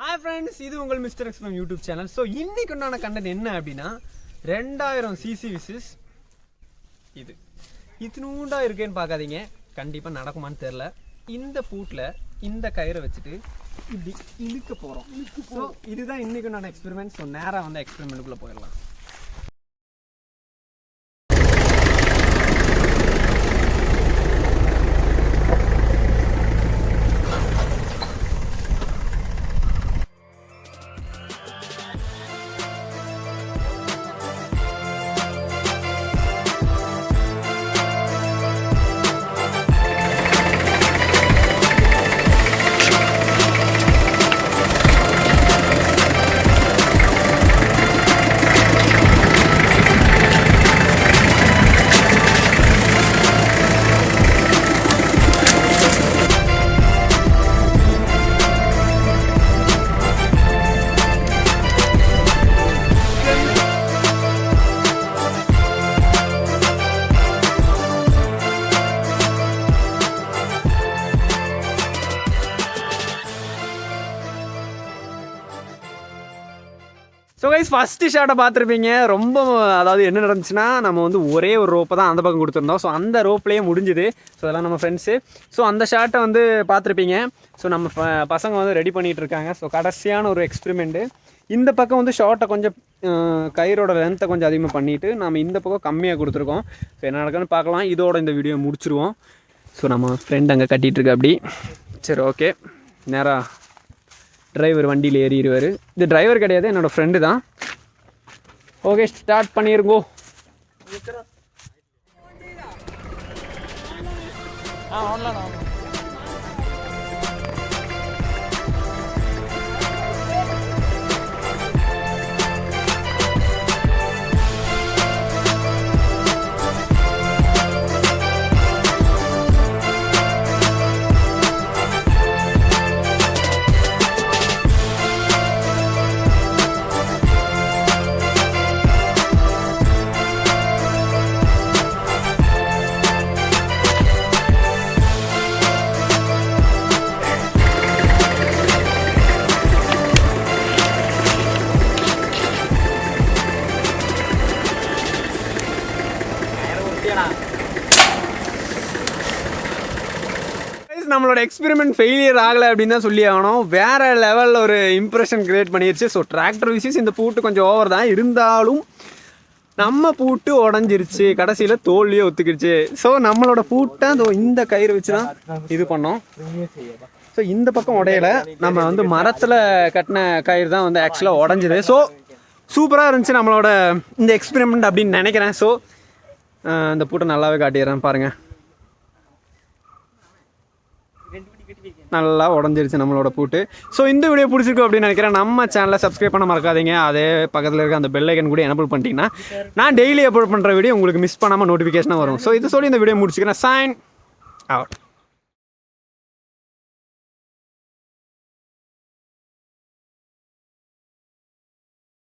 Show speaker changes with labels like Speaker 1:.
Speaker 1: Hi friends, இது உங்கள் mister எக்ஸ்பிரம் YouTube channel. So இன்னைக்கு உண்டான கண்டென்ட் என்ன அப்படின்னா 2000 சிசி விசிஸ். இது இத்தினூண்டா இருக்கேன்னு பார்க்காதீங்க, கண்டிப்பாக நடக்குமான்னு தெரில. இந்த பூட்டில் இந்த கயிறை வச்சுட்டு இப்படி இழுக்க போகிறோம். ஸோ இதுதான் இன்னைக்கு உண்டான எக்ஸ்பெரிமெண்ட். ஸோ நேராக வந்து எக்ஸ்பெரிமெண்ட்டுக்குள்ளே போயிடலாம். ஸோ கைஸ், ஃபஸ்ட்டு ஷார்ட்டை பார்த்துருப்பீங்க. ரொம்ப அதாவது என்ன நடந்துச்சுன்னா, நம்ம வந்து ஒரே ஒரு ரோப்பை தான் அந்த பக்கம் கொடுத்துருந்தோம். ஸோ அந்த ரோப்லேயே முடிஞ்சுது. ஸோ அதெல்லாம் நம்ம ஃப்ரெண்ட்ஸு. ஸோ அந்த ஷார்ட்டை வந்து பார்த்துருப்பீங்க. ஸோ நம்ம பசங்க வந்து ரெடி பண்ணிகிட்டு இருக்காங்க. ஸோ கடைசியான ஒரு எக்ஸ்பெரிமெண்ட்டு. இந்த பக்கம் வந்து ஷார்ட்டை கொஞ்சம் கயிறோட லென்த்தை கொஞ்சம் அதிகமாக பண்ணிவிட்டு நம்ம இந்த பக்கம் கம்மியாக கொடுத்துருக்கோம். ஸோ என்ன நடக்குன்னு பார்க்கலாம். இதோட இந்த வீடியோ முடிச்சுருவோம். ஸோ நம்ம ஃப்ரெண்ட் அங்கே கட்டிகிட்ருக்கு அப்படி. சரி, ஓகே. நேராக டிரைவர் வண்டியில் ஏறிடுவார். இது டிரைவர் கிடையாது, என்னோடய ஃப்ரெண்டு தான். ஓகே, ஸ்டார்ட் பண்ணிருங்கோ. நம்மளோட எக்ஸ்பெரிமெண்ட் ஃபெயிலியர் ஆகலை அப்படின்னு தான் சொல்லி ஆகணும். வேறு லெவலில் ஒரு இம்ப்ரெஷன் க்ரியேட் பண்ணிடுச்சு. ஸோ டிராக்டர் விசிஸ் இந்த பூட்டு கொஞ்சம் ஓவர் தான் இருந்தாலும் நம்ம பூட்டு உடஞ்சிருச்சு. கடைசியில் தோல்வியே ஒத்துக்கிடுச்சு. ஸோ நம்மளோட பூட்டை இந்த கயிறு வச்சு தான் இது பண்ணோம். ஸோ இந்த பக்கம் உடையலை, நம்ம வந்து மரத்தில் கட்டின கயிறு தான் வந்து ஆக்சுவலாக உடஞ்சிது. ஸோ சூப்பராக இருந்துச்சு நம்மளோட இந்த எக்ஸ்பெரிமெண்ட் அப்படின்னு நினைக்கிறேன். ஸோ இந்த பூட்டை நல்லாவே காட்டிடுறேன் பாருங்கள். நல்லா உடஞ்சிருச்சு நம்மளோட பூட்டு. ஸோ இந்த வீடியோ பிடிச்சிருக்கும் அப்படின்னு நினைக்கிறேன். நம்ம சேனலை சப்ஸ்கிரைப் பண்ண மறக்காதீங்க. அதே பக்கத்தில் இருக்க அந்த பெல் ஐக்கன் கூட எனபிள் பண்ணிட்டீங்கன்னா நான் டெய்லி அப்லோட் பண்ணுற வீடியோ உங்களுக்கு மிஸ் பண்ணாமல் நோட்டிஃபிகேஷனாக வரும். ஸோ இது சொல்லி இந்த வீடியோ முடிச்சுக்கிறேன். Sign out.